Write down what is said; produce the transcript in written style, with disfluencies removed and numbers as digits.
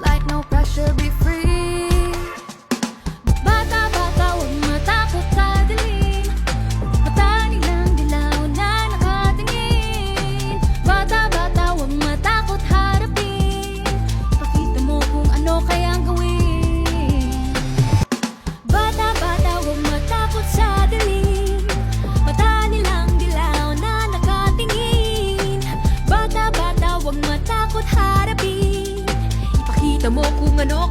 like no pressure, be free. Bata-bata, huwag matakot sa dilim. Mata nilang dilaw na nakatingin. Bata-bata, huwag matakot harapin. Pakita mo kung ano kayang gawin. Bata-bata, huwag matakot sa dilim. Mata nilang dilaw na nakatingin. Bata-bata, huwag matakot harapin. Ipakita mo kung ano